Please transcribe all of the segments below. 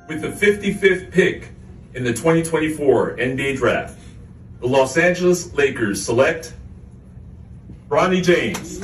With the 55th pick in the 2024 NBA Draft, the Los Angeles Lakers select Bronny James.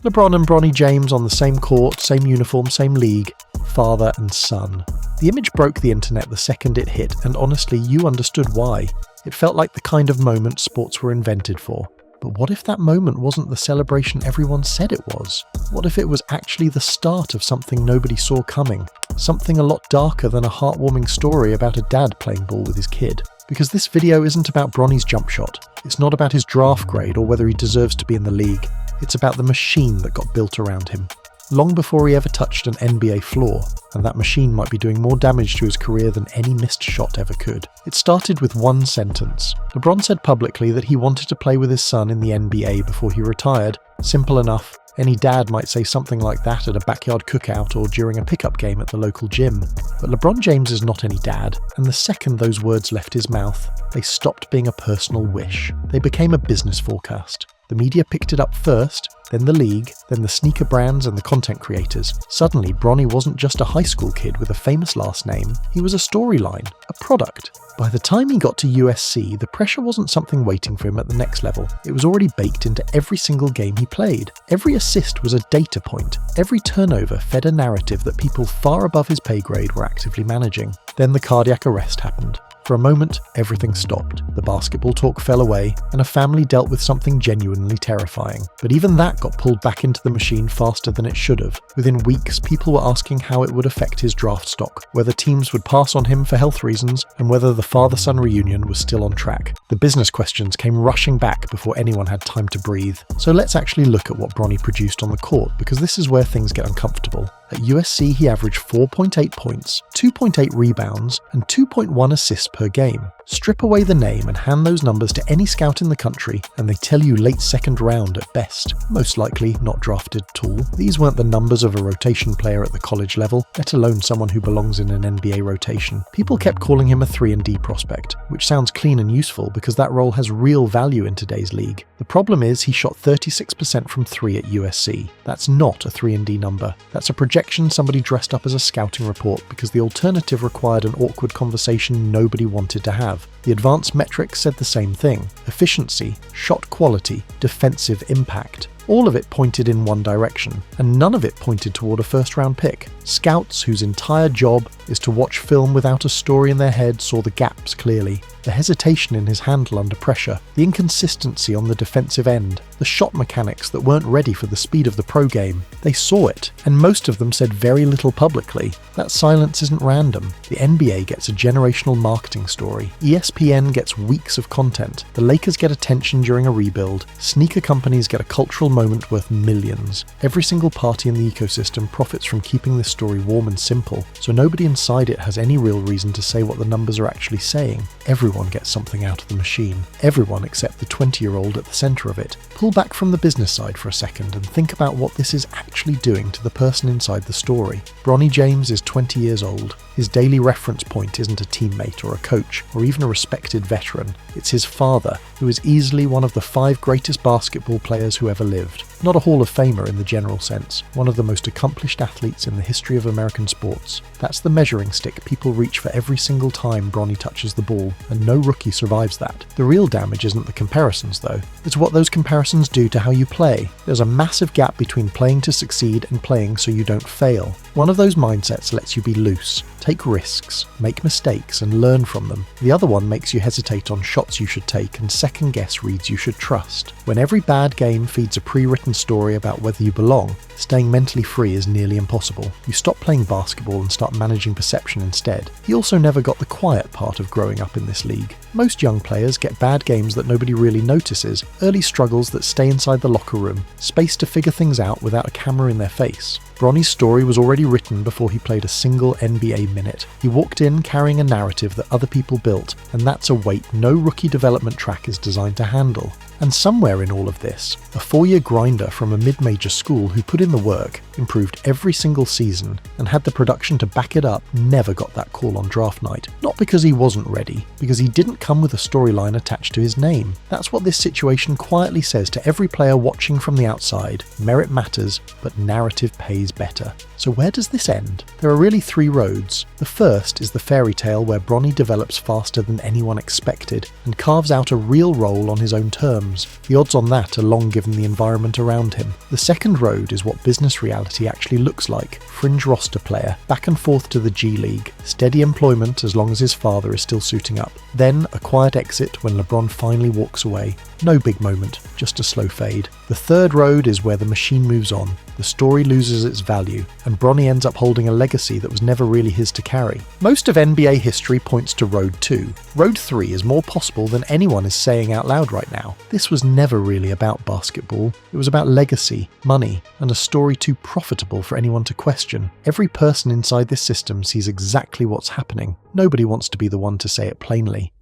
LeBron and Bronny James on the same court, same uniform, same league, father and son. The image broke the internet the second it hit, and honestly, you understood why. It felt like the kind of moment sports were invented for. But what if that moment wasn't the celebration everyone said it was? What if it was actually the start of something nobody saw coming? Something a lot darker than a heartwarming story about a dad playing ball with his kid. Because this video isn't about Bronny's jump shot. It's not about his draft grade or whether he deserves to be in the league. It's about the machine that got built around him. Long before he ever touched an NBA floor, and that machine might be doing more damage to his career than any missed shot ever could. It started with one sentence. LeBron said publicly that he wanted to play with his son in the NBA before he retired. Simple enough. Any dad might say something like that at a backyard cookout or during a pickup game at the local gym. But LeBron James is not any dad, and the second those words left his mouth, they stopped being a personal wish. They became a business forecast. The media picked it up first, then the league, then the sneaker brands and the content creators. Suddenly, Bronny wasn't just a high school kid with a famous last name, he was a storyline, a product. By the time he got to USC, the pressure wasn't something waiting for him at the next level. It was already baked into every single game he played. Every assist was a data point. Every turnover fed a narrative that people far above his pay grade were actively managing. Then the cardiac arrest happened. For a moment, everything stopped. The basketball talk fell away, and a family dealt with something genuinely terrifying. But even that got pulled back into the machine faster than it should have. Within weeks, people were asking how it would affect his draft stock, whether teams would pass on him for health reasons, and whether the father-son reunion was still on track. The business questions came rushing back before anyone had time to breathe. So let's actually look at what Bronny produced on the court, because this is where things get uncomfortable. At USC, he averaged 4.8 points, 2.8 rebounds, and 2.1 assists per game. Strip away the name and hand those numbers to any scout in the country, and they tell you late second round at best. Most likely not drafted at all. These weren't the numbers of a rotation player at the college level, let alone someone who belongs in an NBA rotation. People kept calling him a 3-and-D prospect, which sounds clean and useful because that role has real value in today's league. The problem is he shot 36% from 3 at USC. That's not a 3-and-D number. That's a projection somebody dressed up as a scouting report because the alternative required an awkward conversation nobody wanted to have. The advanced metrics said the same thing. Efficiency, shot quality, defensive impact. All of it pointed in one direction, and none of it pointed toward a first-round pick. Scouts whose entire job is to watch film without a story in their head saw the gaps clearly. The hesitation in his handle under pressure, the inconsistency on the defensive end, the shot mechanics that weren't ready for the speed of the pro game. They saw it, and most of them said very little publicly. That silence isn't random. The NBA gets a generational marketing story. ESPN gets weeks of content. The Lakers get attention during a rebuild. Sneaker companies get a cultural moment worth millions. Every single party in the ecosystem profits from keeping this story warm and simple, so nobody inside it has any real reason to say what the numbers are actually saying. Everyone gets something out of the machine. Everyone except the 20-year-old at the center of it. Pull back from the business side for a second and think about what this is actually doing to the person inside the story. Bronny James is 20 years old. His daily reference point isn't a teammate or a coach or even a respected veteran. It's his father, who is easily one of the 5 greatest basketball players who ever lived. Not a Hall of Famer in the general sense, one of the most accomplished athletes in the history of American sports. That's the measuring stick people reach for every single time Bronny touches the ball, and no rookie survives that. The real damage isn't the comparisons though, it's what those comparisons do to how you play. There's a massive gap between playing to succeed and playing so you don't fail. One of those mindsets lets you be loose, take risks, make mistakes and learn from them. The other one makes you hesitate on shots you should take and second guess reads you should trust. When every bad game feeds a pre-written story about whether you belong, staying mentally free is nearly impossible. You stop playing basketball and start managing perception instead. He also never got the quiet part of growing up in this league. Most young players get bad games that nobody really notices, early struggles that stay inside the locker room, space to figure things out without a camera in their face. Bronny's story was already written before he played a single NBA minute. He walked in carrying a narrative that other people built, and that's a weight no rookie development track is designed to handle. And somewhere in all of this, a 4-year grinder from a mid-major school who put in the work improved every single season, and had the production to back it up, never got that call on draft night. Not because he wasn't ready, because he didn't come with a storyline attached to his name. That's what this situation quietly says to every player watching from the outside. Merit matters, but narrative pays better. So where does this end? There are really three roads. The first is the fairy tale where Bronny develops faster than anyone expected, and carves out a real role on his own terms. The odds on that are long given the environment around him. The second road is what business reality actually looks like. Fringe roster player, back and forth to the G League, steady employment as long as his father is still suiting up. Then a quiet exit when LeBron finally walks away. No big moment, just a slow fade. The third road is where the machine moves on. The story loses its value, and Bronny ends up holding a legacy that was never really his to carry. Most of NBA history points to Road 2. Road 3 is more possible than anyone is saying out loud right now. This was never really about basketball. It was about legacy, money, and a story too profitable for anyone to question. Every person inside this system sees exactly what's happening. Nobody wants to be the one to say it plainly.